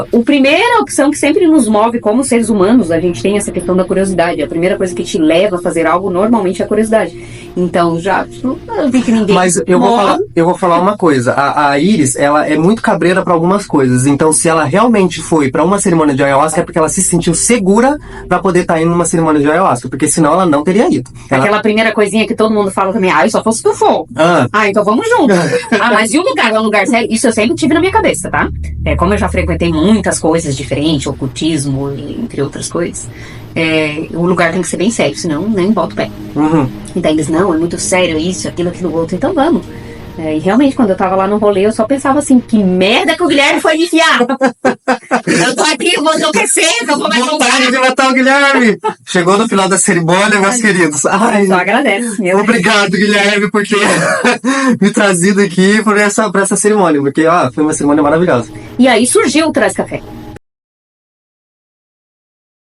A primeira opção que sempre nos move como seres humanos, a gente tem essa questão da curiosidade. A primeira coisa que te leva a fazer algo normalmente é a curiosidade. Então, já eu vi que ninguém... Mas eu vou falar uma coisa. A Iris, ela é muito cabreira pra algumas coisas. Então, se ela realmente foi pra uma cerimônia de ayahuasca, é porque ela se sentiu segura pra poder estar indo numa cerimônia de ayahuasca. Porque senão ela não teria ido. Aquela primeira coisinha que todo mundo fala também, só fosse tu for. Então vamos junto. Mas e o lugar? É um lugar sério? Isso eu sempre tive na minha cabeça, tá? Como eu já frequentei muitas coisas diferentes, ocultismo, entre outras coisas, o lugar tem que ser bem sério, senão nem bota o pé. E daí eles, não, é muito sério isso, aquilo outro, então vamos. E realmente, quando eu tava lá no rolê, eu só pensava assim, que merda que o Guilherme foi me enfiar! Eu tô aqui, eu vou enlouquecer, eu vou mais vontade de matar o Guilherme! Chegou no final da cerimônia, meus queridos. Só agradece. Obrigado, Guilherme, por ter me trazido aqui pra essa cerimônia, porque foi uma cerimônia maravilhosa. E aí surgiu o Traz Café.